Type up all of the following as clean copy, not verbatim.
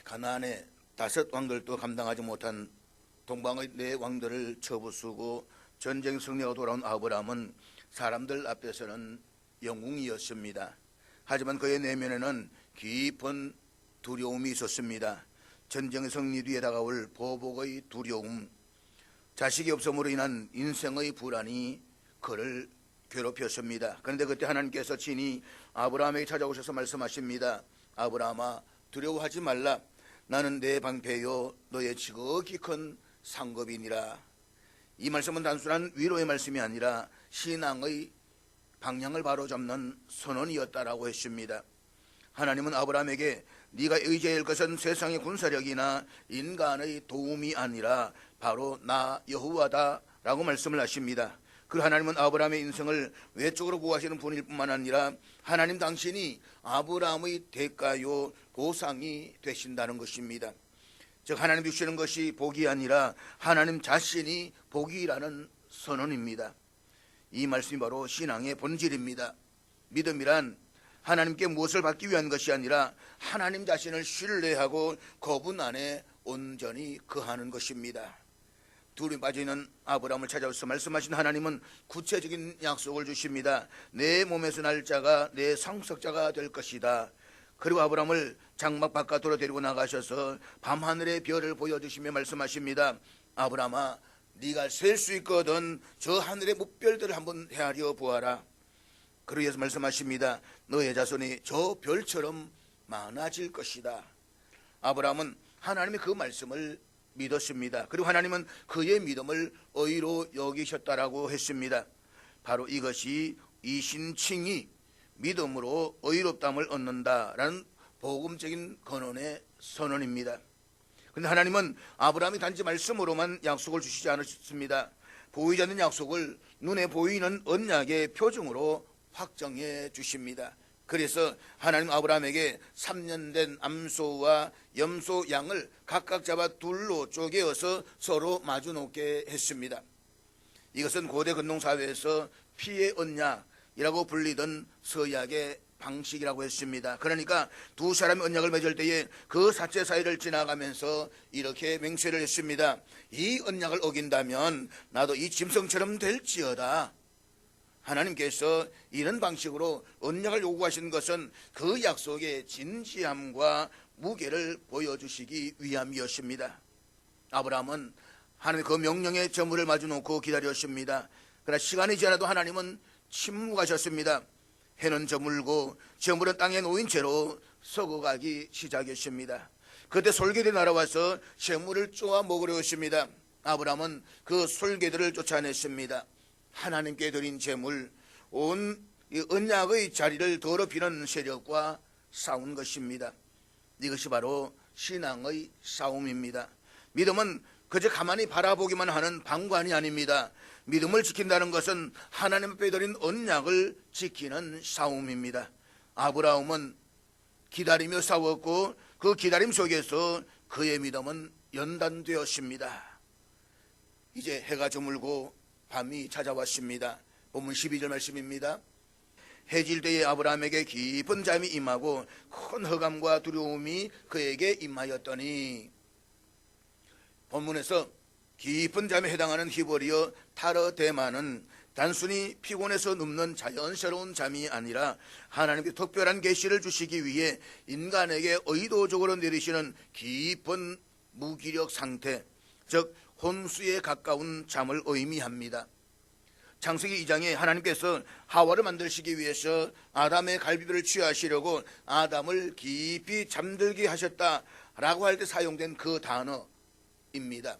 가나안의 5왕들도 감당하지 못한 동방의 4왕들을 처부수고 전쟁 승리하고 돌아온 아브라함은 사람들 앞에서는 영웅이었습니다. 하지만 그의 내면에는 깊은 두려움이 있었습니다. 전쟁 승리 뒤에 다가올 보복의 두려움, 자식이 없음으로 인한 인생의 불안이 그를 괴롭혔습니다. 그런데 그때 하나님께서 친히 아브라함에게 찾아오셔서 말씀하십니다. 아브라함아, 두려워하지 말라. 나는 내 방패요 너의 지극히 큰 상급이니라. 이 말씀은 단순한 위로의 말씀이 아니라 신앙의 방향을 바로잡는 선언이었다라고 했습니다. 하나님은 아브라함에게 네가 의지할 것은 세상의 군사력이나 인간의 도움이 아니라 바로 나 여호와다 라고 말씀을 하십니다. 그 하나님은 아브라함의 인생을 외적으로 구하시는 분일 뿐만 아니라 하나님 당신이 아브라함의 대가요 보상이 되신다는 것입니다. 즉 하나님 주시는 것이 복이 아니라 하나님 자신이 복이라는 선언입니다. 이 말씀이 바로 신앙의 본질입니다. 믿음이란 하나님께 무엇을 받기 위한 것이 아니라 하나님 자신을 신뢰하고 그분 안에 온전히 거하는 것입니다. 둘이 빠져있는 아브라함을 찾아와서 말씀하신 하나님은 구체적인 약속을 주십니다. 내 몸에서 날 자가 내 상속자가 될 것이다. 그리고 아브라함을 장막 바깥으로 데리고 나가셔서 밤하늘의 별을 보여주시며 말씀하십니다. 아브라함아, 네가 셀 수 있거든 저 하늘의 뭇별들을 한번 헤아려 보아라. 그러면서 말씀하십니다. 너의 자손이 저 별처럼 많아질 것이다. 아브라함은 하나님의 그 말씀을 믿었습니다. 그리고 하나님은 그의 믿음을 의로 여기셨다라고 했습니다. 바로 이것이 이신칭이 믿음으로 의롭다함을 얻는다라는 복음적인 근원의 선언입니다. 그런데 하나님은 아브라함이 단지 말씀으로만 약속을 주시지 않으셨습니다. 보이지 않는 약속을 눈에 보이는 언약의 표징으로 확정해 주십니다. 그래서 하나님 아브라함에게 3년 된 암소와 염소 양을 각각 잡아 둘로 쪼개어서 서로 마주 놓게 했습니다. 이것은 고대 근동사회에서 피의 언약이라고 불리던 서약의 방식이라고 했습니다. 그러니까 두 사람이 언약을 맺을 때에 그 사체 사이를 지나가면서 이렇게 맹세를 했습니다. 이 언약을 어긴다면 나도 이 짐승처럼 될지어다. 하나님께서 이런 방식으로 언약을 요구하신 것은 그 약속의 진지함과 무게를 보여주시기 위함이었습니다. 아브라함은 하나님의 그 명령의 저물을 마주놓고 기다렸습니다. 그러나 시간이 지나도 하나님은 침묵하셨습니다. 해는 저물고 저물은 땅에 놓인 채로 썩어가기 시작했습니다. 그때 솔개들이 날아와서 재물을 쪼아 먹으려 했습니다. 아브라함은 그 솔개들을 쫓아냈습니다. 하나님께 드린 재물, 온 언약의 자리를 더럽히는 세력과 싸운 것입니다. 이것이 바로 신앙의 싸움입니다. 믿음은 그저 가만히 바라보기만 하는 방관이 아닙니다. 믿음을 지킨다는 것은 하나님 앞에 드린 언약을 지키는 싸움입니다. 아브라함은 기다리며 싸웠고 그 기다림 속에서 그의 믿음은 연단되었습니다. 이제 해가 저물고 밤이 찾아왔습니다. 본문 12절 말씀입니다. 해질 때에 아브라함에게 깊은 잠이 임하고 큰 허감과 두려움이 그에게 임하였더니, 본문에서 깊은 잠에 해당하는 히브리어 타르데마는 단순히 피곤해서 눕는 자연스러운 잠이 아니라 하나님께 특별한 계시를 주시기 위해 인간에게 의도적으로 내리시는 깊은 무기력 상태, 즉 혼수에 가까운 잠을 의미합니다. 창세기 2장에 하나님께서 하와를 만드시기 위해서 아담의 갈비뼈를 취하시려고 아담을 깊이 잠들게 하셨다라고 할 때 사용된 그 단어입니다.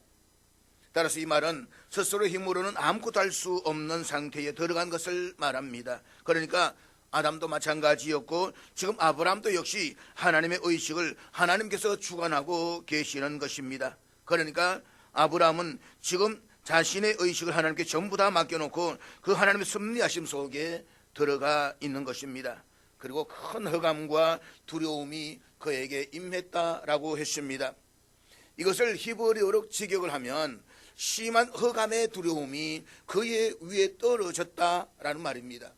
따라서 이 말은 스스로의 힘으로는 아무것도 할 수 없는 상태에 들어간 것을 말합니다. 그러니까 아담도 마찬가지였고 지금 아브라함도 역시 하나님의 의식을 하나님께서 주관하고 계시는 것입니다. 그러니까 아브라함은 지금 자신의 의식을 하나님께 전부 다 맡겨놓고 그 하나님의 섭리하심 속에 들어가 있는 것입니다. 그리고 큰 허감과 두려움이 그에게 임했다라고 했습니다. 이것을 히브리어로 직역을 하면 심한 허감의 두려움이 그의 위에 떨어졌다라는 말입니다.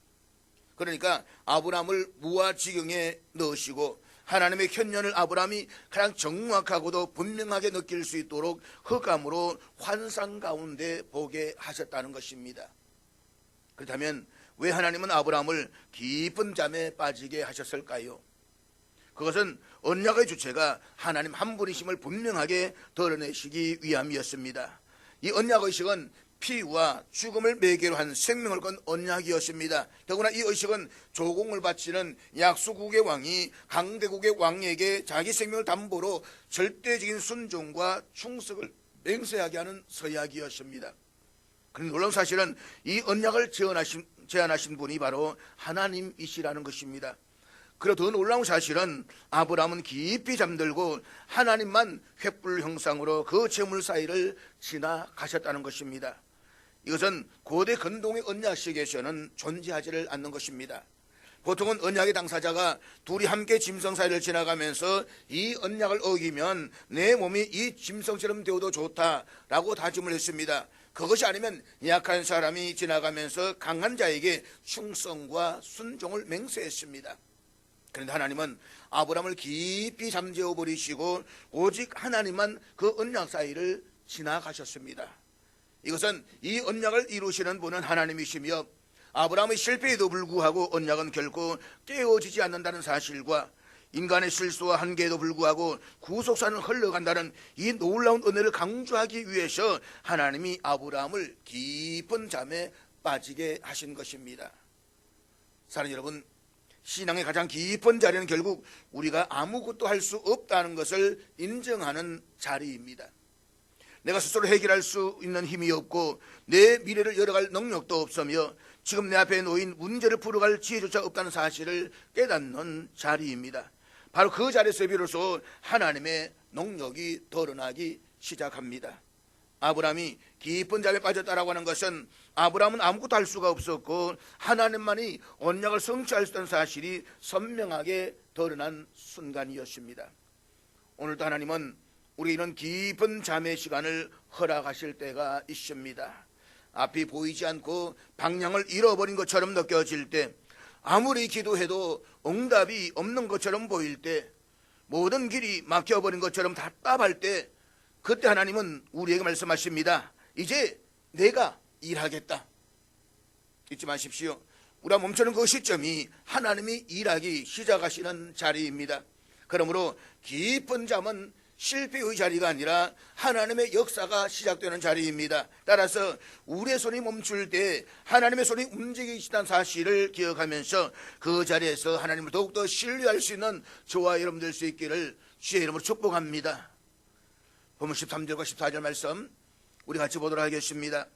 그러니까 아브라함을 무아지경에 넣으시고 하나님의 현년을 아브라함이 가장 정확하고도 분명하게 느낄 수 있도록 흑암으로 환상 가운데 보게 하셨다는 것입니다. 그렇다면 왜 하나님은 아브라함을 깊은 잠에 빠지게 하셨을까요? 그것은 언약의 주체가 하나님 한 분이심을 분명하게 드러내시기 위함이었습니다. 이 언약의식은 피와 죽음을 매개로 한 생명을 건 언약이었습니다. 더구나 이 의식은 조공을 바치는 약소국의 왕이 강대국의 왕에게 자기 생명을 담보로 절대적인 순종과 충성을 맹세하게 하는 서약이었습니다. 그런데 놀라운 사실은 이 언약을 제안하신 분이 바로 하나님이시라는 것입니다. 그리고 더 놀라운 사실은 아브라함은 깊이 잠들고 하나님만 횃불 형상으로 그 재물 사이를 지나가셨다는 것입니다. 이것은 고대 근동의 언약식에서는 존재하지를 않는 것입니다. 보통은 언약의 당사자가 둘이 함께 짐승 사이를 지나가면서 이 언약을 어기면 내 몸이 이 짐승처럼 되어도 좋다라고 다짐을 했습니다. 그것이 아니면 약한 사람이 지나가면서 강한 자에게 충성과 순종을 맹세했습니다. 그런데 하나님은 아브라함을 깊이 잠재워 버리시고 오직 하나님만 그 언약 사이를 지나가셨습니다. 이것은 이 언약을 이루시는 분은 하나님이시며 아브라함의 실패에도 불구하고 언약은 결코 깨어지지 않는다는 사실과 인간의 실수와 한계에도 불구하고 구속사는 흘러간다는 이 놀라운 은혜를 강조하기 위해서 하나님이 아브라함을 깊은 잠에 빠지게 하신 것입니다. 사랑하는 여러분, 신앙의 가장 깊은 자리는 결국 우리가 아무것도 할 수 없다는 것을 인정하는 자리입니다. 내가 스스로 해결할 수 있는 힘이 없고 내 미래를 열어갈 능력도 없으며 지금 내 앞에 놓인 문제를 풀어갈 지혜조차 없다는 사실을 깨닫는 자리입니다. 바로 그 자리에서 비로소 하나님의 능력이 드러나기 시작합니다. 아브라함이 깊은 잠에 빠졌다라고 하는 것은 아브라함은 아무것도 할 수가 없었고 하나님만이 언약을 성취할 수 있다는 사실이 선명하게 드러난 순간이었습니다. 오늘도 하나님은 우리 이런 깊은 잠의 시간을 허락하실 때가 있습니다. 앞이 보이지 않고 방향을 잃어버린 것처럼 느껴질 때, 아무리 기도해도 응답이 없는 것처럼 보일 때, 모든 길이 막혀버린 것처럼 답답할 때, 그때 하나님은 우리에게 말씀하십니다. 이제 내가 일하겠다. 잊지 마십시오. 우리가 멈추는 그 시점이 하나님이 일하기 시작하시는 자리입니다. 그러므로 깊은 잠은 실패의 자리가 아니라 하나님의 역사가 시작되는 자리입니다. 따라서 우리의 손이 멈출 때 하나님의 손이 움직이시다는 사실을 기억하면서 그 자리에서 하나님을 더욱더 신뢰할 수 있는 저와 여러분 될 수 있기를 주의 이름으로 축복합니다. 본문 13절과 14절 말씀 우리 같이 보도록 하겠습니다.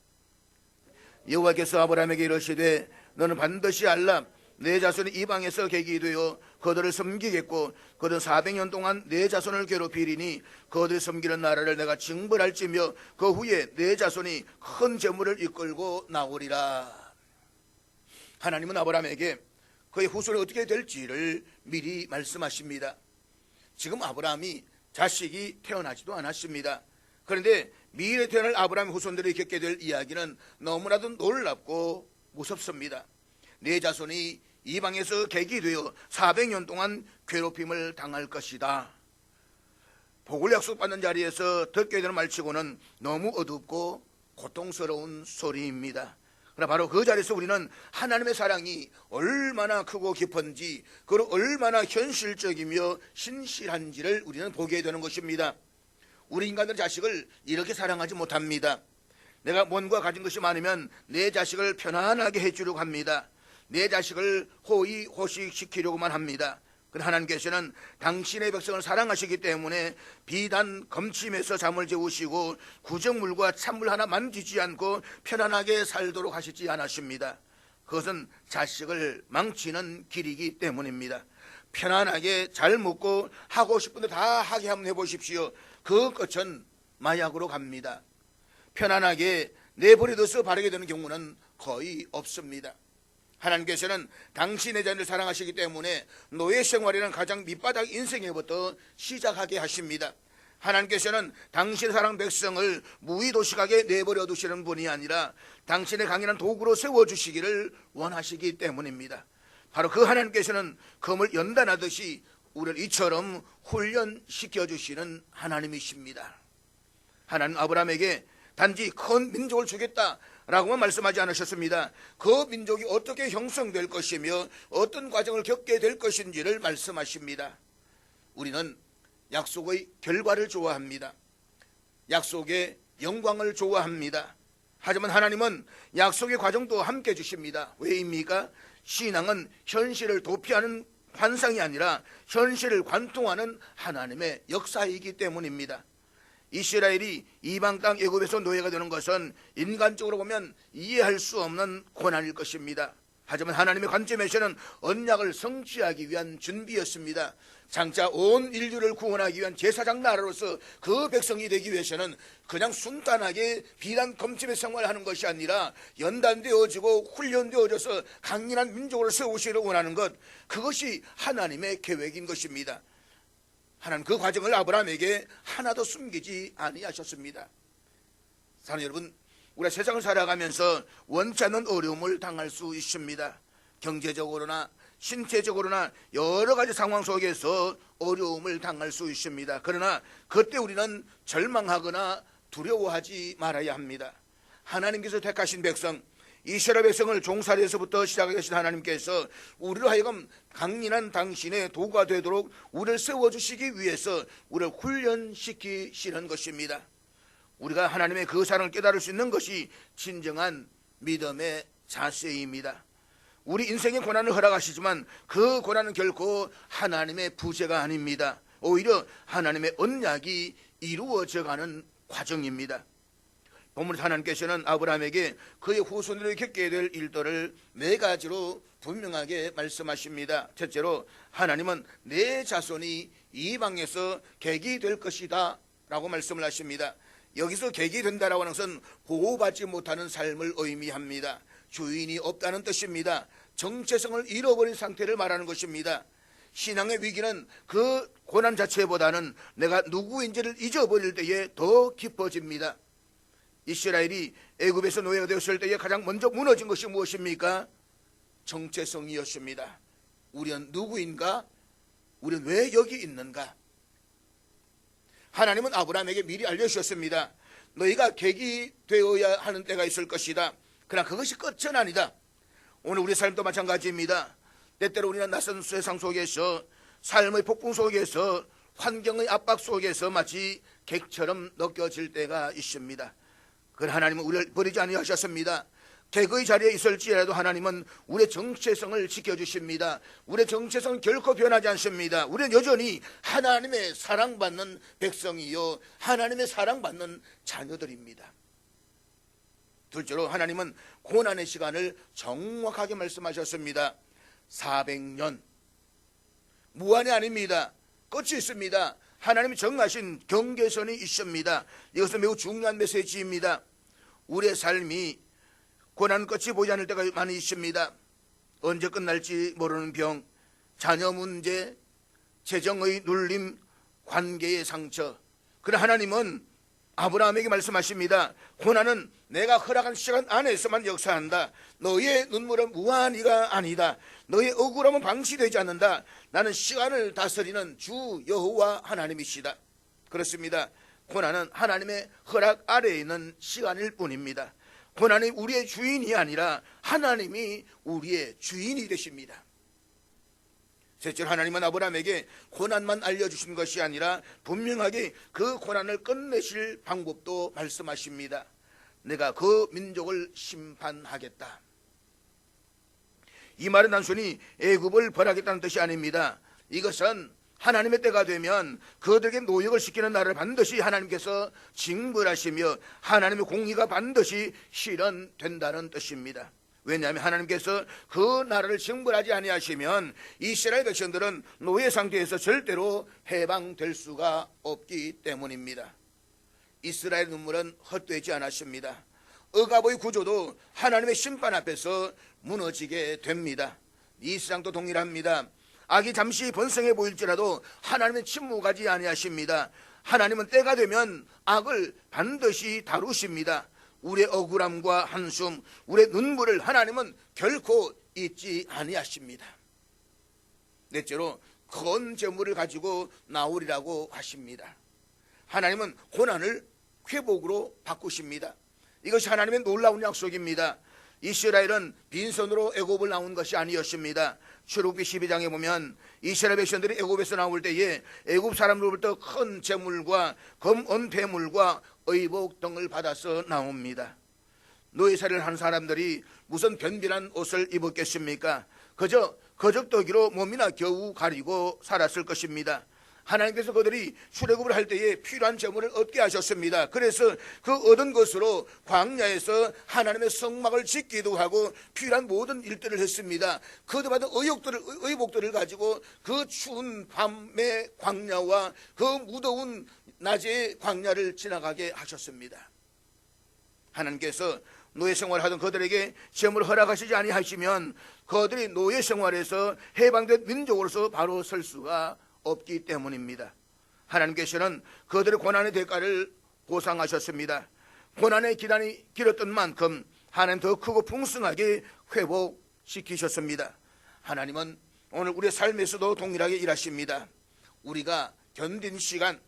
여호와께서 아브라함에게 이르시되 너는 반드시 알라 내 자손이 이방에서 객이 되어 그들을 섬기겠고 그들은 400년 동안 내 자손을 괴롭히리니 그들이 섬기는 나라를 내가 징벌할지며 그 후에 내 자손이 큰 재물을 이끌고 나오리라. 하나님은 아브라함에게 그의 후손이 어떻게 될지를 미리 말씀하십니다. 지금 아브라함이 자식이 태어나지도 않았습니다. 그런데 미래에 태어날 아브라함의 후손들이 겪게 될 이야기는 너무나도 놀랍고 무섭습니다. 내 자손이 이방에서 객이 되어 400년 동안 괴롭힘을 당할 것이다. 복을 약속받는 자리에서 듣게 되는 말치고는 너무 어둡고 고통스러운 소리입니다. 그러나 바로 그 자리에서 우리는 하나님의 사랑이 얼마나 크고 깊은지, 그리고 얼마나 현실적이며 신실한지를 우리는 보게 되는 것입니다. 우리 인간들은 자식을 이렇게 사랑하지 못합니다. 내가 뭔가 가진 것이 많으면 내 자식을 편안하게 해주려고 합니다. 내 자식을 호의호식시키려고만 합니다. 그러나 하나님께서는 당신의 백성을 사랑하시기 때문에 비단 검침에서 잠을 재우시고 구정물과 찬물 하나 만지지 않고 편안하게 살도록 하시지 않으십니다. 그것은 자식을 망치는 길이기 때문입니다. 편안하게 잘 먹고 하고 싶은 데 다 하게 한번 해보십시오. 그 끝은 마약으로 갑니다. 편안하게 내버려둬서 바르게 되는 경우는 거의 없습니다. 하나님께서는 당신의 자녀를 사랑하시기 때문에 노예 생활이라는 가장 밑바닥 인생에부터 시작하게 하십니다. 하나님께서는 당신의 사랑 백성을 무의도식하게 내버려 두시는 분이 아니라 당신의 강인한 도구로 세워주시기를 원하시기 때문입니다. 바로 그 하나님께서는 검을 연단하듯이 우리를 이처럼 훈련시켜 주시는 하나님이십니다. 하나님 아브라함에게 단지 큰 민족을 주겠다라고만 말씀하지 않으셨습니다. 그 민족이 어떻게 형성될 것이며 어떤 과정을 겪게 될 것인지를 말씀하십니다. 우리는 약속의 결과를 좋아합니다. 약속의 영광을 좋아합니다. 하지만 하나님은 약속의 과정도 함께 주십니다. 왜입니까? 신앙은 현실을 도피하는 환상이 아니라 현실을 관통하는 하나님의 역사이기 때문입니다. 이스라엘이 이방 땅 애굽에서 노예가 되는 것은 인간적으로 보면 이해할 수 없는 고난일 것입니다. 하지만 하나님의 관점에서는 언약을 성취하기 위한 준비였습니다. 장차 온 인류를 구원하기 위한 제사장 나라로서 그 백성이 되기 위해서는 그냥 순탄하게 비단 검침의 생활을 하는 것이 아니라 연단되어지고 훈련되어져서 강인한 민족으로 세우시기를 원하는 것, 그것이 하나님의 계획인 것입니다. 하나님 그 과정을 아브라함에게 하나도 숨기지 아니하셨습니다. 사랑하는 여러분, 우리가 세상을 살아가면서 원치 않는 어려움을 당할 수 있습니다. 경제적으로나 신체적으로나 여러 가지 상황 속에서 어려움을 당할 수 있습니다. 그러나 그때 우리는 절망하거나 두려워하지 말아야 합니다. 하나님께서 택하신 백성, 이스라엘 백성을 종살이에서부터 시작하신 하나님께서 우리로 하여금 강인한 당신의 도구가 되도록 우리를 세워주시기 위해서 우리를 훈련시키시는 것입니다. 우리가 하나님의 그 사랑을 깨달을 수 있는 것이 진정한 믿음의 자세입니다. 우리 인생의 고난을 허락하시지만 그 고난은 결코 하나님의 부재가 아닙니다. 오히려 하나님의 언약이 이루어져가는 과정입니다. 본문에서 하나님께서는 아브라함에게 그의 후손들이 겪게 될 일들을 4가지로 분명하게 말씀하십니다. 첫째로 하나님은 내 자손이 이방에서 객이 될 것이다 라고 말씀을 하십니다. 여기서 객이 된다라고 하는 것은 보호받지 못하는 삶을 의미합니다. 주인이 없다는 뜻입니다. 정체성을 잃어버린 상태를 말하는 것입니다. 신앙의 위기는 그 고난 자체보다는 내가 누구인지를 잊어버릴 때에 더 깊어집니다. 이스라엘이 애굽에서 노예가 되었을 때에 가장 먼저 무너진 것이 무엇입니까? 정체성이었습니다. 우리는 누구인가? 우리는 왜 여기 있는가? 하나님은 아브라함에게 미리 알려주셨습니다. 너희가 객이 되어야 하는 때가 있을 것이다. 그러나 그것이 끝은 아니다. 오늘 우리 삶도 마찬가지입니다. 때때로 우리는 낯선 세상 속에서 삶의 폭풍 속에서 환경의 압박 속에서 마치 객처럼 느껴질 때가 있습니다. 그러나 하나님은 우리를 버리지 아니하셨습니다. 객의 자리에 있을지라도 하나님은 우리의 정체성을 지켜주십니다. 우리의 정체성은 결코 변하지 않습니다. 우리는 여전히 하나님의 사랑받는 백성이요 하나님의 사랑받는 자녀들입니다. 둘째로 하나님은 고난의 시간을 정확하게 말씀하셨습니다. 400년 무한이 아닙니다. 끝이 있습니다. 하나님이 정하신 경계선이 있습니다. 이것은 매우 중요한 메시지입니다. 우리의 삶이 고난 끝이 보이지 않을 때가 많이 있습니다. 언제 끝날지 모르는 병, 자녀 문제, 재정의 눌림, 관계의 상처. 그러나 하나님은 아브라함에게 말씀하십니다. 고난은 내가 허락한 시간 안에서만 역사한다. 너의 눈물은 무한히가 아니다. 너의 억울함은 방치되지 않는다. 나는 시간을 다스리는 주 여호와 하나님이시다. 그렇습니다. 고난은 하나님의 허락 아래에 있는 시간일 뿐입니다. 고난이 우리의 주인이 아니라 하나님이 우리의 주인이 되십니다. 셋째로 하나님은 아브라함에게 고난만 알려주신 것이 아니라 분명하게 그 고난을 끝내실 방법도 말씀하십니다. 내가 그 민족을 심판하겠다. 이 말은 단순히 애굽을 벌하겠다는 뜻이 아닙니다. 이것은 하나님의 때가 되면 그들에게 노역을 시키는 나라를 반드시 하나님께서 징벌하시며 하나님의 공의가 반드시 실현된다는 뜻입니다. 왜냐하면 하나님께서 그 나라를 징벌하지 아니하시면 이스라엘 백성들은 노예 상태에서 절대로 해방될 수가 없기 때문입니다. 이스라엘 눈물은 헛되지 않았습니다. 억압의 구조도 하나님의 심판 앞에서 무너지게 됩니다. 이 세상도 동일합니다. 악이 잠시 번성해 보일지라도 하나님은 침묵하지 아니하십니다. 하나님은 때가 되면 악을 반드시 다루십니다. 우리의 억울함과 한숨, 우리의 눈물을 하나님은 결코 잊지 아니하십니다. 넷째로 큰 재물을 가지고 나오리라고 하십니다. 하나님은 고난을 회복으로 바꾸십니다. 이것이 하나님의 놀라운 약속입니다. 이스라엘은 빈손으로 애굽을 나온 것이 아니었습니다. 출애굽기 12장에 보면 이스라엘 백성들이 애굽에서 나올 때에 애굽 사람들로부터 큰 재물과 검은 배물과 의복 등을 받아서 나옵니다. 노예살이를 하는 사람들이 무슨 변변한 옷을 입었겠습니까? 그저 거적더기로 몸이나 겨우 가리고 살았을 것입니다. 하나님께서 그들이 출애굽을 할 때에 필요한 재물을 얻게 하셨습니다. 그래서 그 얻은 것으로 광야에서 하나님의 성막을 짓기도 하고 필요한 모든 일들을 했습니다. 그들 받은 의복들을 가지고 그 추운 밤의 광야와 그 무더운 낮의 광야를 지나가게 하셨습니다. 하나님께서 노예 생활하던 그들에게 재물을 허락하시지 아니하시면 그들이 노예 생활에서 해방된 민족으로서 바로 설 수가 없기 때문입니다. 하나님께서는 그들의 고난의 대가를 보상하셨습니다. 고난의 기간이 길었던 만큼 하나님 더 크고 풍성하게 회복시키셨습니다. 하나님은 오늘 우리의 삶에서도 동일하게 일하십니다. 우리가 견딘 시간,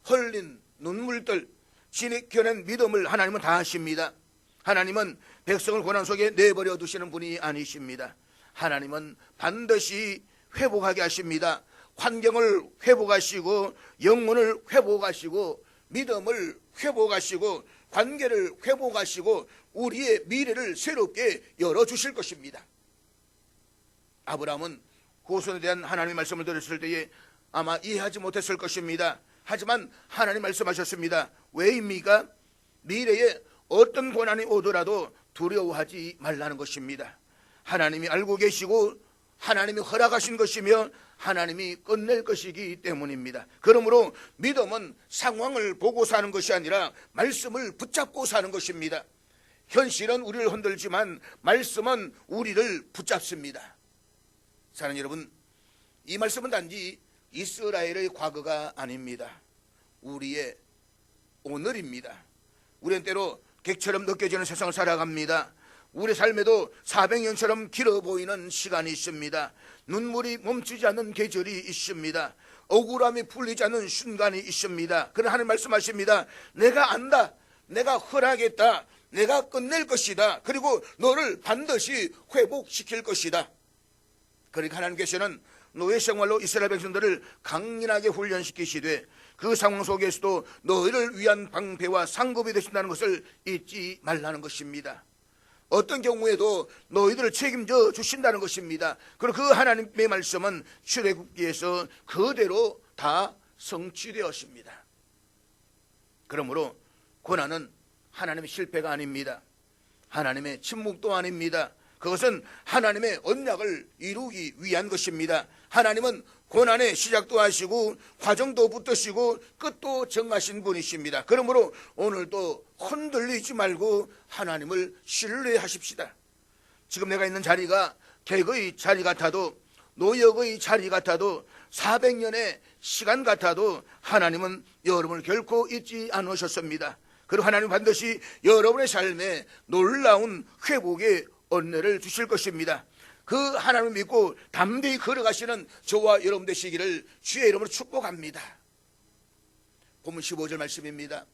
흘린 눈물들, 지켜낸 믿음을 하나님은 다 하십니다. 하나님은 백성을 고난 속에 내버려 두시는 분이 아니십니다. 하나님은 반드시 회복하게 하십니다. 환경을 회복하시고 영혼을 회복하시고 믿음을 회복하시고 관계를 회복하시고 우리의 미래를 새롭게 열어주실 것입니다. 아브라함은 후손에 대한 하나님의 말씀을 들었을 때에 아마 이해하지 못했을 것입니다. 하지만 하나님 말씀하셨습니다. 왜입니까? 미래에 어떤 고난이 오더라도 두려워하지 말라는 것입니다. 하나님이 알고 계시고 하나님이 허락하신 것이며 하나님이 끝낼 것이기 때문입니다. 그러므로 믿음은 상황을 보고 사는 것이 아니라 말씀을 붙잡고 사는 것입니다. 현실은 우리를 흔들지만 말씀은 우리를 붙잡습니다. 사랑하는 여러분, 이 말씀은 단지 이스라엘의 과거가 아닙니다. 우리의 오늘입니다. 우리는 때로 객처럼 느껴지는 세상을 살아갑니다. 우리 삶에도 400년처럼 길어 보이는 시간이 있습니다. 눈물이 멈추지 않는 계절이 있습니다. 억울함이 풀리지 않는 순간이 있습니다. 그러나 하나님 말씀하십니다. 내가 안다. 내가 허락했다. 내가 끝낼 것이다. 그리고 너를 반드시 회복시킬 것이다. 그러니까 하나님께서는 노예 생활로 이스라엘 백성들을 강인하게 훈련시키시되 그 상황 속에서도 너희를 위한 방패와 상급이 되신다는 것을 잊지 말라는 것입니다. 어떤 경우에도 너희들을 책임져 주신다는 것입니다. 그리고 그 하나님의 말씀은 출애굽기에서 그대로 다 성취되었습니다. 그러므로 고난은 하나님의 실패가 아닙니다. 하나님의 침묵도 아닙니다. 그것은 하나님의 언약을 이루기 위한 것입니다. 하나님은 고난의 시작도 하시고 과정도 붙드시고 끝도 정하신 분이십니다. 그러므로 오늘도 흔들리지 말고 하나님을 신뢰하십시다. 지금 내가 있는 자리가 객의 자리 같아도 노역의 자리 같아도 400년의 시간 같아도 하나님은 여러분을 결코 잊지 않으셨습니다. 그리고 하나님은 반드시 여러분의 삶에 놀라운 회복의 은혜를 주실 것입니다. 그 하나님을 믿고 담대히 걸어가시는 저와 여러분 되시기를 주의 이름으로 축복합니다. 본문 15절 말씀입니다.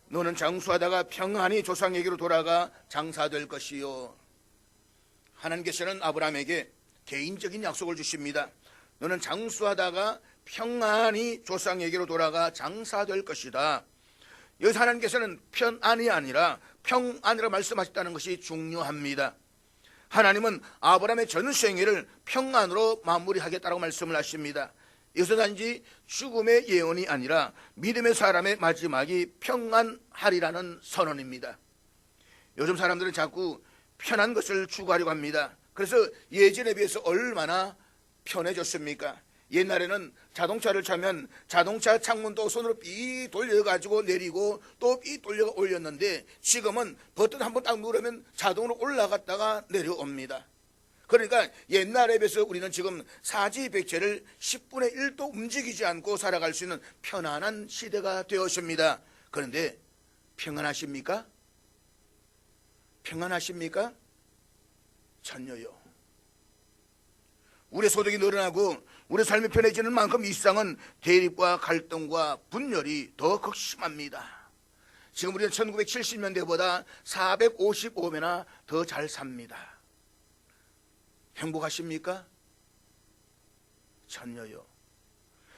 너는 장수하다가 평안히 조상에게로 돌아가 장사될 것이요. 하나님께서는 아브라함에게 개인적인 약속을 주십니다. 너는 장수하다가 평안히 조상에게로 돌아가 장사될 것이다. 여기서 하나님께서는 편안이 아니라 평안이라고 말씀하셨다는 것이 중요합니다. 하나님은 아브라함의 전생애를 평안으로 마무리하겠다고 말씀을 하십니다. 이것은 단지 죽음의 예언이 아니라 믿음의 사람의 마지막이 평안하리라는 선언입니다. 요즘 사람들은 자꾸 편한 것을 추구하려고 합니다. 그래서 예전에 비해서 얼마나 편해졌습니까? 옛날에는 자동차를 차면 자동차 창문도 손으로 삐 돌려가지고 내리고 또 삐 돌려 올렸는데 지금은 버튼 한번 딱 누르면 자동으로 올라갔다가 내려옵니다. 그러니까 옛날에 비해서 우리는 지금 사지백체를 10분의 1도 움직이지 않고 살아갈 수 있는 편안한 시대가 되었습니다. 그런데 평안하십니까? 평안하십니까? 전혀요. 우리의 소득이 늘어나고 우리 삶이 편해지는 만큼 이 세상은 대립과 갈등과 분열이 더 극심합니다. 지금 우리는 1970년대보다 455배나 더 잘 삽니다. 행복하십니까? 전혀요.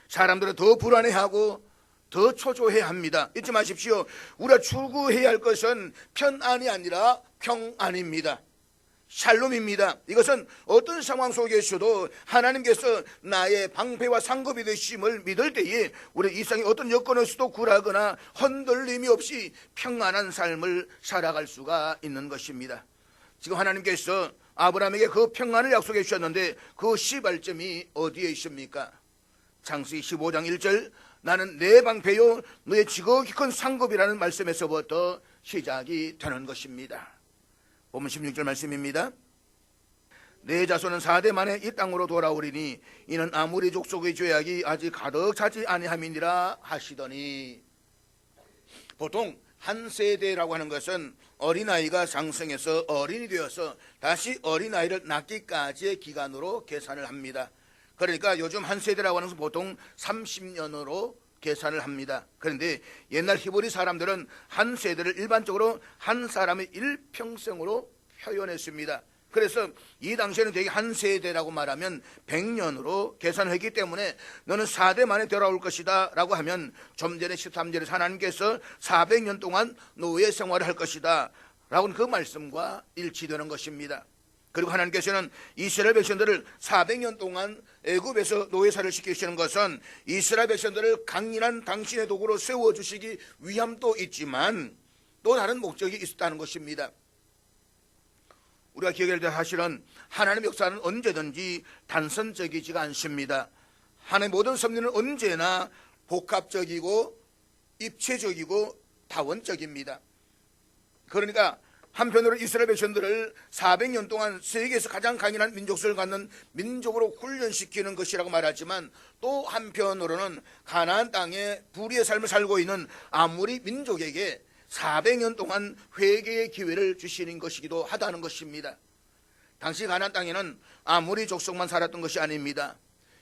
사람들은 더 불안해하고 더 초조해합니다. 잊지 마십시오. 우리가 추구해야 할 것은 편안이 아니라 평안입니다. 샬롬입니다. 이것은 어떤 상황 속에서도 하나님께서 나의 방패와 상급이 되심을 믿을 때에 우리 일상의 어떤 여건에서도 굴하거나 흔들림이 없이 평안한 삶을 살아갈 수가 있는 것입니다. 지금 하나님께서 아브라함에게 그 평안을 약속해 주셨는데 그 시발점이 어디에 있습니까? 창세기 15장 1절, 나는 내 방패요 너의 지극히 큰 상급이라는 말씀에서부터 시작이 되는 것입니다. 보면 16절 말씀입니다. 내 자손은 4대 만에 이 땅으로 돌아오리니 이는 아무리 족속의 죄악이 아직 가득 차지 아니함이니라 하시더니, 보통 한 세대라고 하는 것은 어린아이가 장성해서 어린이 되어서 다시 어린아이를 낳기까지의 기간으로 계산을 합니다. 그러니까 요즘 한 세대라고 하는 것은 보통 30년으로 계산을 합니다. 그런데 옛날 히브리 사람들은 한 세대를 일반적으로 한 사람의 일평생으로 표현했습니다. 그래서 이 당시에는 되게 한 세대라고 말하면 100년으로 계산을 했기 때문에 너는 4대 만에 돌아올 것이다 라고 하면 좀 전에 13절에서 하나님께서 400년 동안 노예 생활을 할 것이다 라고는 그 말씀과 일치되는 것입니다. 그리고 하나님께서는 이스라엘 백성들을 400년 동안 애굽에서 노예살을 시키시는 것은 이스라엘 백성들을 강인한 당신의 도구로 세워주시기 위함도 있지만 또 다른 목적이 있었다는 것입니다. 우리가 기억해야 될 사실은 하나님의 역사는 언제든지 단선적이지가 않습니다. 하나님의 모든 섭리는 언제나 복합적이고 입체적이고 다원적입니다. 그러니까 한편으로 이스라엘 백성들을 400년 동안 세계에서 가장 강인한 민족성을 갖는 민족으로 훈련시키는 것이라고 말하지만 또 한편으로는 가나안 땅에 불의의 삶을 살고 있는 아모리 민족에게 400년 동안 회개의 기회를 주시는 것이기도 하다는 것입니다. 당시 가나안 땅에는 아모리 족속만 살았던 것이 아닙니다.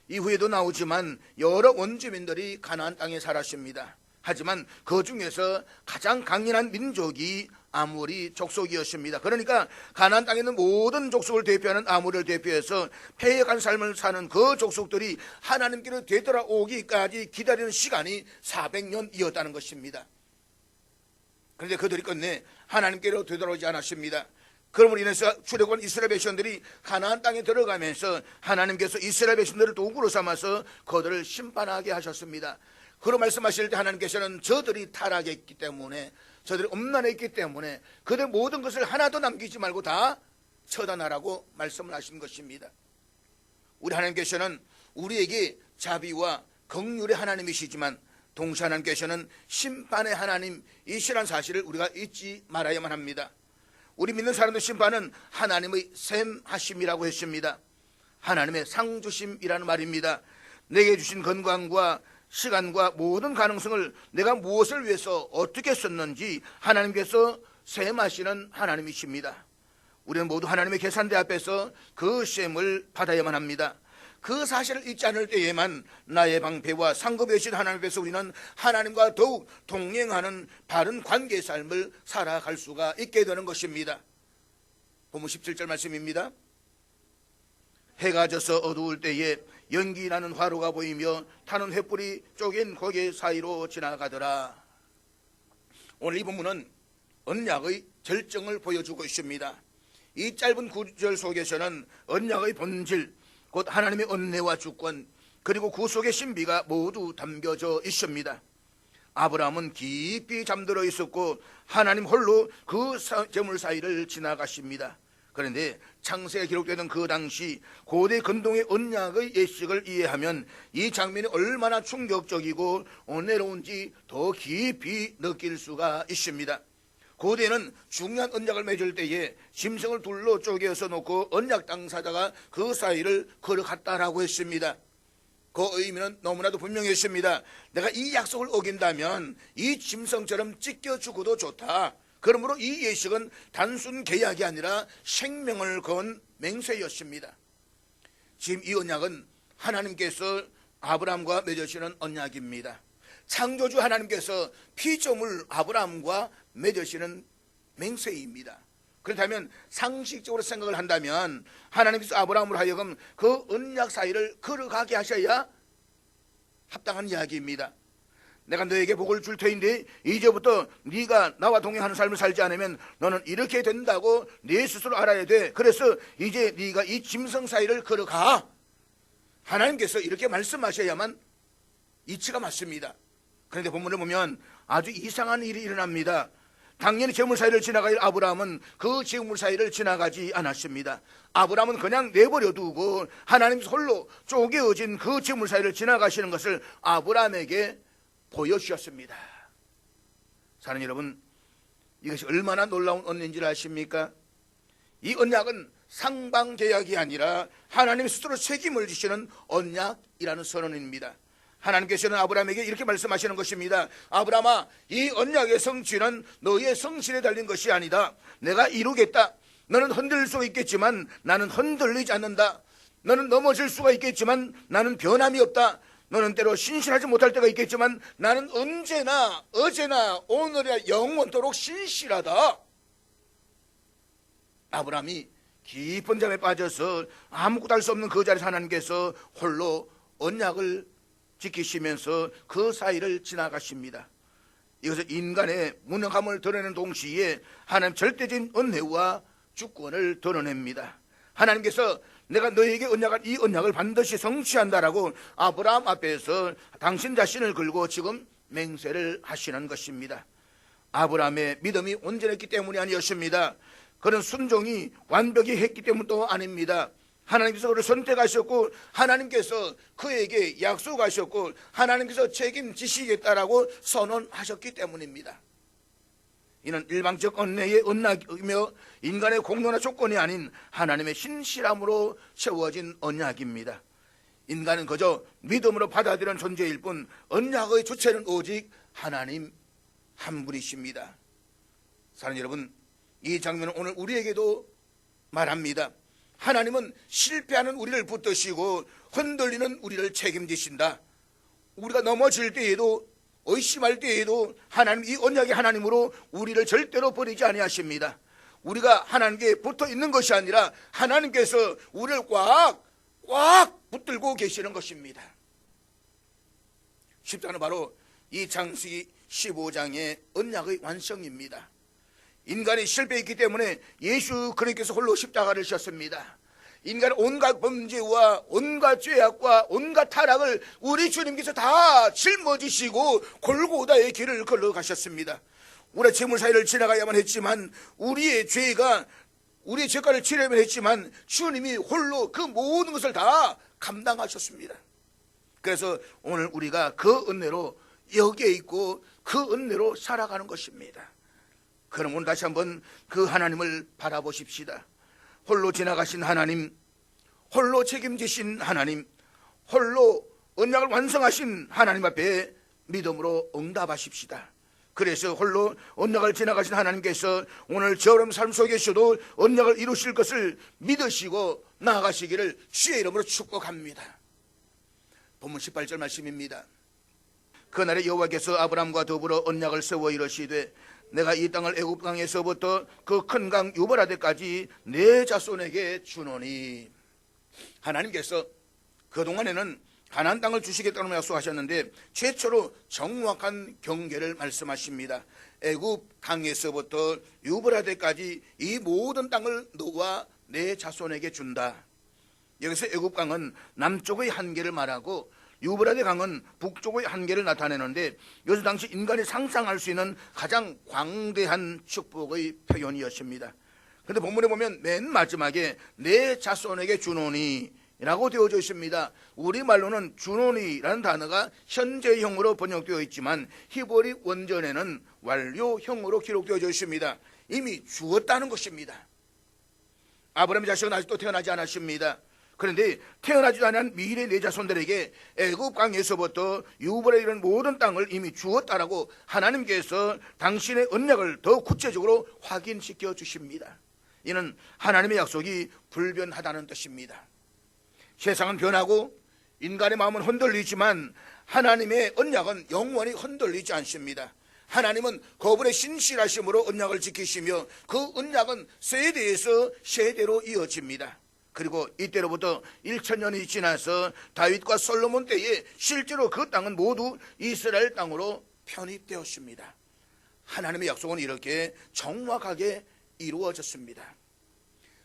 이후에도 나오지만 여러 원주민들이 가나안 땅에 살았습니다. 하지만 그 중에서 가장 강인한 민족이 아모리 족속이었습니다. 그러니까 가나안 땅에 있는 모든 족속을 대표하는 아모리를 대표해서 패역한 삶을 사는 그 족속들이 하나님께로 되돌아오기까지 기다리는 시간이 400년이었다는 것입니다. 그런데 그들이 끝내 하나님께로 되돌아오지 않았습니다. 그럼으로 인해서 출애굽한 이스라엘 백성들이 가나안 땅에 들어가면서 하나님께서 이스라엘 백성들을 도구로 삼아서 그들을 심판하게 하셨습니다. 그로 말씀하실 때 하나님께서는 저들이 타락했기 때문에, 저들이 엄난했기 때문에 그들 모든 것을 하나도 남기지 말고 다 처단하라고 말씀을 하신 것입니다. 우리 하나님께서는 우리에게 자비와 긍휼의 하나님이시지만 동시에 하나님께서는 심판의 하나님이시라는 사실을 우리가 잊지 말아야만 합니다. 우리 믿는 사람들 심판은 하나님의 셈하심이라고 했습니다. 하나님의 상주심이라는 말입니다. 내게 주신 건강과 시간과 모든 가능성을 내가 무엇을 위해서 어떻게 썼는지 하나님께서 셈하시는 하나님이십니다. 우리는 모두 하나님의 계산대 앞에서 그 셈을 받아야만 합니다. 그 사실을 잊지 않을 때에만 나의 방패와 상급이 되신 하나님 앞에서 우리는 하나님과 더욱 동행하는 바른 관계의 삶을 살아갈 수가 있게 되는 것입니다. 본문 17절 말씀입니다. 해가 져서 어두울 때에 연기 나는 화로가 보이며 타는 횃불이 쪼갠 고개 사이로 지나가더라. 오늘 이 본문은 언약의 절정을 보여주고 있습니다. 이 짧은 구절 속에서는 언약의 본질, 곧 하나님의 은혜와 주권, 그리고 구속의 신비가 모두 담겨져 있습니다. 아브라함은 깊이 잠들어 있었고 하나님 홀로 그 재물 사이를 지나가십니다. 그런데 창세가 기록되던 그 당시 고대 근동의 언약의 예식을 이해하면 이 장면이 얼마나 충격적이고 은혜로운지 더 깊이 느낄 수가 있습니다. 고대는 중요한 언약을 맺을 때에 짐승을 둘로 쪼개서 놓고 언약 당사자가 그 사이를 걸어갔다라고 했습니다. 그 의미는 너무나도 분명했습니다. 내가 이 약속을 어긴다면 이 짐승처럼 찢겨 죽어도 좋다. 그러므로 이 예식은 단순 계약이 아니라 생명을 건 맹세였습니다. 지금 이 언약은 하나님께서 아브라함과 맺으시는 언약입니다. 창조주 하나님께서 피조물 아브라함과 맺으시는 맹세입니다. 그렇다면 상식적으로 생각을 한다면 하나님께서 아브라함으로 하여금 그 언약 사이를 걸어가게 하셔야 합당한 이야기입니다. 내가 너에게 복을 줄 터인데 이제부터 네가 나와 동행하는 삶을 살지 않으면 너는 이렇게 된다고 네 스스로 알아야 돼. 그래서 이제 네가 이 짐승 사이를 걸어가. 하나님께서 이렇게 말씀하셔야만 이치가 맞습니다. 그런데 본문을 보면 아주 이상한 일이 일어납니다. 당연히 재물 사이를 지나갈 아브라함은 그 재물 사이를 지나가지 않았습니다. 아브라함은 그냥 내버려 두고 하나님께서 홀로 쪼개어진 그 재물 사이를 지나가시는 것을 아브라함에게 보여주셨습니다. 사랑하는 여러분, 이것이 얼마나 놀라운 언약인지를 아십니까? 이 언약은 상방계약이 아니라 하나님 스스로 책임을 지시는 언약이라는 선언입니다. 하나님께서는 아브라함에게 이렇게 말씀하시는 것입니다. 아브라함아, 이 언약의 성취는 너의 성실에 달린 것이 아니다. 내가 이루겠다. 너는 흔들릴 수가 있겠지만 나는 흔들리지 않는다. 너는 넘어질 수가 있겠지만 나는 변함이 없다. 너는 때로 신실하지 못할 때가 있겠지만 나는 언제나 어제나 오늘이나 영원토록 신실하다. 아브라함이 깊은 잠에 빠져서 아무것도 할 수 없는 그 자리에서 하나님께서 홀로 언약을 지키시면서 그 사이를 지나가십니다. 이것은 인간의 무능함을 드러내는 동시에 하나님 절대적인 은혜와 주권을 드러냅니다. 하나님께서 내가 너에게 언약한 이 언약을 반드시 성취한다라고 아브라함 앞에서 당신 자신을 걸고 지금 맹세를 하시는 것입니다. 아브라함의 믿음이 온전했기 때문이 아니었습니다. 그런 순종이 완벽히 했기 때문도 아닙니다. 하나님께서 그를 선택하셨고 하나님께서 그에게 약속하셨고 하나님께서 책임지시겠다라고 선언하셨기 때문입니다. 이는 일방적 언약의 언약이며 인간의 공로나 조건이 아닌 하나님의 신실함으로 세워진 언약입니다. 인간은 그저 믿음으로 받아들이는 존재일 뿐 언약의 주체는 오직 하나님 한 분이십니다. 사랑하는 여러분, 이 장면은 오늘 우리에게도 말합니다. 하나님은 실패하는 우리를 붙드시고 흔들리는 우리를 책임지신다. 우리가 넘어질 때에도 의심할 때에도 하나님 이 언약의 하나님으로 우리를 절대로 버리지 아니하십니다. 우리가 하나님께 붙어 있는 것이 아니라 하나님께서 우리를 꽉 붙들고 계시는 것입니다. 십자가는 바로 이 창세기 15장의 언약의 완성입니다. 인간이 실패했기 때문에 예수 그리스도께서 홀로 십자가를 지셨습니다. 인간의 온갖 범죄와 온갖 죄악과 온갖 타락을 우리 주님께서 다 짊어지시고 골고다의 길을 걸어가셨습니다. 우리의 재물 사이를 지나가야만 했지만 우리의 죄가를 치려면 했지만 주님이 홀로 그 모든 것을 다 감당하셨습니다. 그래서 오늘 우리가 그 은혜로 여기에 있고 그 은혜로 살아가는 것입니다. 그럼 오늘 다시 한번 그 하나님을 바라보십시다. 홀로 지나가신 하나님, 홀로 책임지신 하나님, 홀로 언약을 완성하신 하나님 앞에 믿음으로 응답하십시다. 그래서 홀로 언약을 지나가신 하나님께서 오늘 저런 삶 속에서도 언약을 이루실 것을 믿으시고 나아가시기를 주의 이름으로 축복합니다. 본문 18절 말씀입니다. 그날에 여호와께서 아브람과 더불어 언약을 세워 이르시되 내가 이 땅을 애굽 강에서부터 그 큰 강 유브라데까지 내 자손에게 주노니. 하나님께서 그동안에는 가나안 땅을 주시겠다고 약속하셨는데 최초로 정확한 경계를 말씀하십니다. 애굽 강에서부터 유브라데까지 이 모든 땅을 너와 내 자손에게 준다. 여기서 애굽 강은 남쪽의 한계를 말하고 유브라데 강은 북쪽의 한계를 나타내는데 이것은 당시 인간이 상상할 수 있는 가장 광대한 축복의 표현이었습니다. 그런데 본문에 보면 맨 마지막에 내 자손에게 주노니 라고 되어져 있습니다. 우리말로는 주노니라는 단어가 현재형으로 번역되어 있지만 히브리 원전에는 완료형으로 기록되어져 있습니다. 이미 주었다는 것입니다. 아브라함의 자식은 아직도 태어나지 않았습니다. 그런데 태어나지 않은 미래 내 자손들에게 애굽 강에서부터 유브라데 이런 모든 땅을 이미 주었다라고 하나님께서 당신의 언약을 더 구체적으로 확인시켜 주십니다. 이는 하나님의 약속이 불변하다는 뜻입니다. 세상은 변하고 인간의 마음은 흔들리지만 하나님의 언약은 영원히 흔들리지 않습니다. 하나님은 그분의 신실하심으로 언약을 지키시며 그 언약은 세대에서 세대로 이어집니다. 그리고 이때로부터 1000년이 지나서 다윗과 솔로몬 때에 실제로 그 땅은 모두 이스라엘 땅으로 편입되었습니다. 하나님의 약속은 이렇게 정확하게 이루어졌습니다.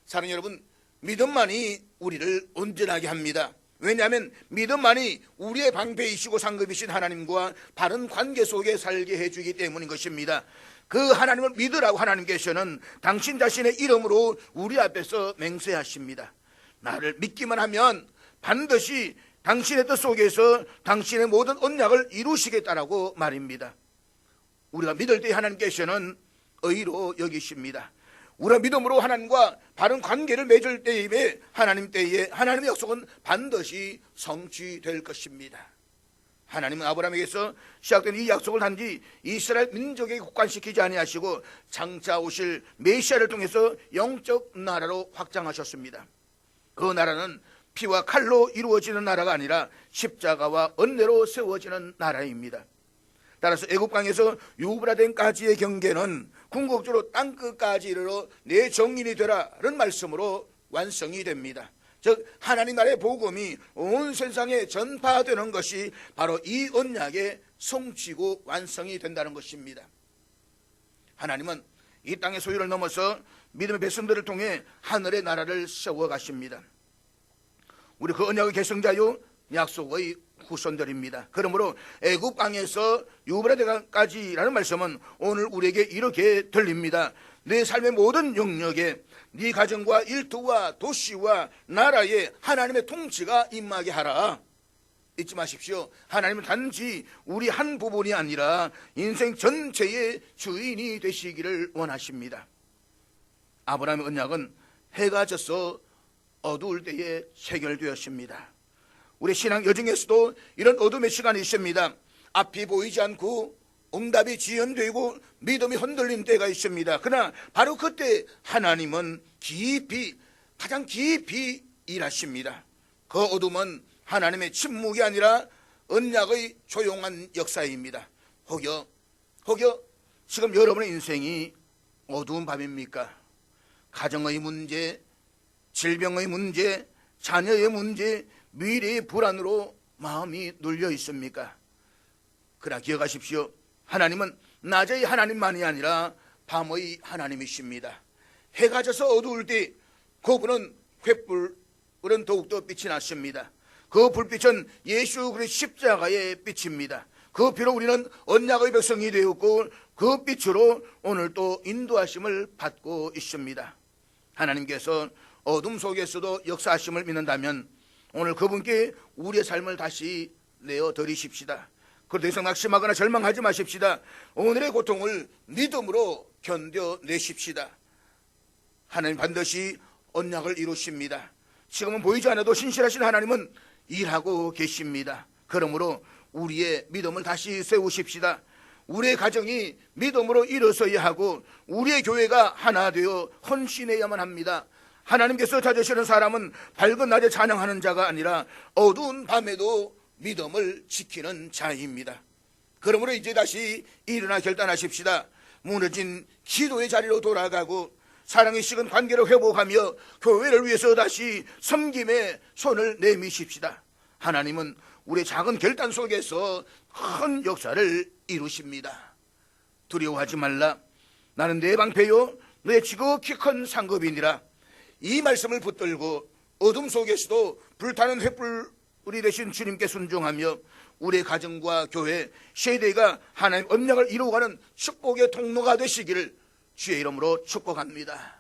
사랑하는 여러분, 믿음만이 우리를 온전하게 합니다. 왜냐하면 믿음만이 우리의 방패이시고 상급이신 하나님과 바른 관계 속에 살게 해주기 때문인 것입니다. 그 하나님을 믿으라고 하나님께서는 당신 자신의 이름으로 우리 앞에서 맹세하십니다. 나를 믿기만 하면 반드시 당신의 뜻 속에서 당신의 모든 언약을 이루시겠다라고 말입니다. 우리가 믿을 때 하나님께서는 의로 여기십니다. 우리가 믿음으로 하나님과 바른 관계를 맺을 때에 하나님의 약속은 반드시 성취될 것입니다. 하나님은 아브라함에게서 시작된 이 약속을 단지 이스라엘 민족에게 국한시키지 아니하시고 장차 오실 메시아를 통해서 영적 나라로 확장하셨습니다. 그 나라는 피와 칼로 이루어지는 나라가 아니라 십자가와 은혜로 세워지는 나라입니다. 따라서 애굽강에서 유브라데까지의 경계는 궁극적으로 땅끝까지 이르러 내 정인이 되라는 말씀으로 완성이 됩니다. 즉 하나님 나라의 복음이 온 세상에 전파되는 것이 바로 이 언약의 성취고 완성이 된다는 것입니다. 하나님은 이 땅의 소유를 넘어서 믿음의 백성들을 통해 하늘의 나라를 세워가십니다. 우리 그 언약의 계승자요 약속의 후손들입니다. 그러므로 애굽 강에서 유브라데강까지라는 말씀은 오늘 우리에게 이렇게 들립니다. 내 삶의 모든 영역에 네 가정과 일터와 도시와 나라에 하나님의 통치가 임하게 하라. 잊지 마십시오. 하나님은 단지 우리 한 부분이 아니라 인생 전체의 주인이 되시기를 원하십니다. 아브라함의 언약은 해가 져서 어두울 때에 체결되었습니다. 우리 신앙 여정에서도 이런 어둠의 시간이 있습니다. 앞이 보이지 않고 응답이 지연되고 믿음이 흔들린 때가 있습니다. 그러나 바로 그때 하나님은 가장 깊이 일하십니다. 그 어둠은 하나님의 침묵이 아니라 언약의 조용한 역사입니다. 혹여 지금 여러분의 인생이 어두운 밤입니까? 가정의 문제, 질병의 문제, 자녀의 문제, 미래의 불안으로 마음이 눌려 있습니까? 그러나 기억하십시오. 하나님은 낮의 하나님만이 아니라 밤의 하나님이십니다. 해가 져서 어두울 때 그분은 횃불은 더욱더 빛이 났습니다. 그 불빛은 예수 그리스도의 십자가의 빛입니다. 그 피로 우리는 언약의 백성이 되었고 그 빛으로 오늘 또 인도하심을 받고 있습니다. 하나님께서 어둠 속에서도 역사하심을 믿는다면 오늘 그분께 우리의 삶을 다시 내어드리십시다. 그래도 이상 낙심하거나 절망하지 마십시다. 오늘의 고통을 믿음으로 견뎌내십시다. 하나님 반드시 언약을 이루십니다. 지금은 보이지 않아도 신실하신 하나님은 일하고 계십니다. 그러므로 우리의 믿음을 다시 세우십시다. 우리의 가정이 믿음으로 일어서야 하고 우리의 교회가 하나 되어 헌신해야만 합니다. 하나님께서 찾으시는 사람은 밝은 낮에 찬양하는 자가 아니라 어두운 밤에도 믿음을 지키는 자입니다. 그러므로 이제 다시 일어나 결단하십시다. 무너진 기도의 자리로 돌아가고 사랑의 식은 관계를 회복하며 교회를 위해서 다시 섬김에 손을 내미십시다. 하나님은 우리의 작은 결단 속에서 큰 역사를 이루십니다. 두려워하지 말라. 나는 내 방패요 내 지극히 큰 상급이니라. 이 말씀을 붙들고 어둠 속에서도 불타는 횃불이 되신 주님께 순종하며 우리의 가정과 교회, 세대가 하나님 언약을 이루어가는 축복의 통로가 되시기를 주의 이름으로 축복합니다.